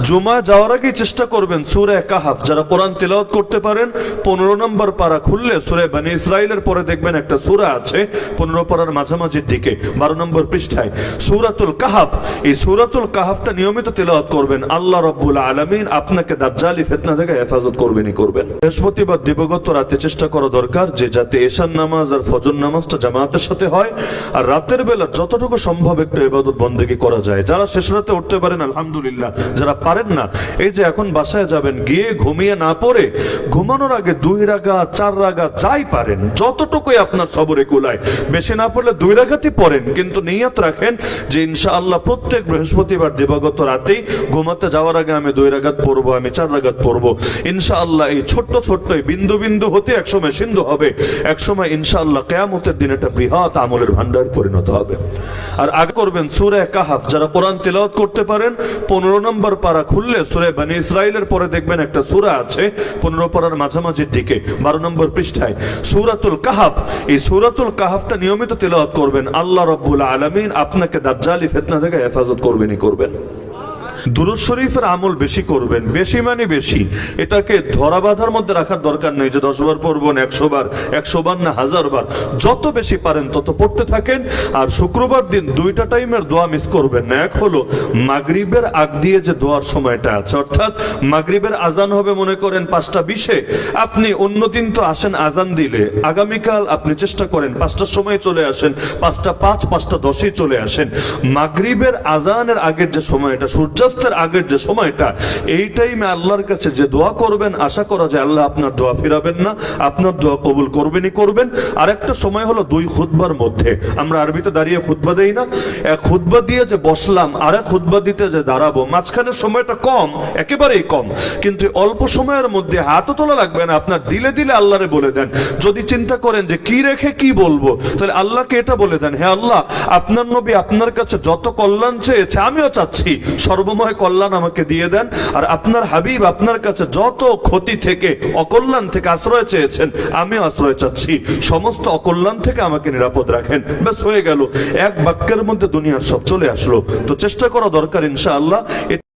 জুমায় যাওয়ার আগে চেষ্টা করবেন সূরা কাহাফ যারা কোরআন তেলাওয়াত করতে পারেন 15 নম্বর পারা খুললে সূরা বনী ইসরাইলের পরে দেখবেন একটা সূরা আছে 15 পারার মাঝামাঝির দিকে 12 নম্বর পৃষ্ঠায় সূরাতুল কাহাফ। এই সূরাতুল কাহাফটা নিয়মিত তেলাওয়াত করবেন, আল্লাহ রাব্বুল আলামিন আপনাকে দাজ্জালি ফিতনা থেকে হেফাজত করবেনই করবেন। বৃহস্পতিবার দিবাগত রাতে চেষ্টা করা দরকার যে যাতে এশার নামাজ আর ফজর নামাজটা জামাতের সাথে হয়, আর রাতের বেলা যতটুকু সম্ভব একটু ইবাদত বন্দেগী করা যায়। যারা শেষ রাতে উঠতে পারেন আলহামদুলিল্লাহ, যারা পারেন না এই যে এখন বাসায় যাবেন গিয়ে ঘুমিয়ে না পড়ে ঘুমানোর আগে 2 রাকাত 4 রাকাত যাই পারেন যতটুকুই আপনার সবরে কুলায়, বেশি না পড়লে 2 রাকাতই পড়েন, কিন্তু নিয়ত রাখেন যে ইনশাআল্লাহ প্রত্যেক বৃহস্পতিবার দিবাগত রাতেই ঘুমাতে যাওয়ার আগে আমি 2 রাকাত পড়বো, আমি 4 রাকাত পড়বো ইনশাআল্লাহ। এই ছোট্ট ছোট্ট বিন্দু বিন্দু হতে একসময় সিন্ধু হবে, একসময় ইনশাআল্লাহ কিয়ামতের দিন একটা বৃহৎ আমলের ভান্ডার পরিণত হবে। আর আগে করবেন সূরা কাহাফ যারা কোরআন তেলাওয়াত করতে পারেন 15 নম্বর পারা খুললে সূরা বনী ইসরাইলের পরে দেখবেন একটা সূরা আছে 15 পারার মাঝামাঝির দিকে 12 নম্বর পৃষ্ঠায় সূরাতুল কাহাফ। এই সূরাতুল কাহাফটা নিয়মিত তেলাওয়াত করবেন, আল্লাহ রাব্বুল আলামিন আপনাকে দাজ্জালি ফিতনা থেকে হেফাজত করবেনই করবেন। দুরূদ শরীফের আমল বেশি করবেন, বেশি মানে বেশি, এটাকে ধরা বাঁধার মধ্যে রাখার দরকার নেই যে 10 বার পড়বেন 100 বার, 100 বার না 1000 বার, যত বেশি পারেন তত পড়তে থাকেন। আর শুক্রবার দিন 2টা টাইমের দোয়া মিস করবেন না। এক হলো মাগরিবের আগ দিয়ে যে দোয়ার সময়টা আছে, অর্থাৎ মাগরিবের আজান হবে মনে করেন 5টা 20-এ, আপনি অন্যদিন তো আসেন আজান দিলে, আগামীকাল আপনি চেষ্টা করেন 5টার সময় চলে আসেন, 5টা 5, 5টা 10-এ চলে আসেন। মাগরিবের আজানের আগের যে সময়টা, সূর্যাস্তের আগের যে সময়টা, এই টাইমে আল্লাহর কাছে যে দোয়া করবেন আশা করা যায় আল্লাহ আপনার দোয়া ফিরাবেন না, আপনার দোয়া কবুল করবেনই করবেন। আর একটা সময় হলো 2 খুতবার মধ্যে, আমরা আরবিতে দাঁড়িয়ে খুতবা দেই না, এক খুতবা দিয়ে যে বসলাম আর এক খুতবা দিতে যে দাঁড়াবো, মাঝখানের সময়টা কম, একেবারেই কম, কিন্তু অল্প সময়ের মধ্যে হাতও তোলা লাগবে না, আপনার দিলে দিলে আল্লাহরে বলে দেন। যদি চিন্তা করেন যে কি রেখে কি বলবো, তাহলে আল্লাহকে এটা বলে দেন, হে আল্লাহ আপনার নবী আপনার কাছে যত কল্যাণ চেয়েছে আমিও চাচ্ছি সর্বময় কল্যাণ আমাকে দিয়ে দেন, আর আপনার হাবিব আপনার কাছে যত ক্ষতি থেকে অকল্যাণ থেকে আশ্রয় চেয়েছেন আমিও আশ্রয় চাচ্ছি, সমস্ত অকল্যাণ থেকে আমাকে নিরাপদ রাখেন। ব্যাস হয়ে গেল, এক বাক্যের মধ্যে দুনিয়ার সব চলে আসলো। তো চেষ্টা করা দরকার ইনশাআল্লাহ।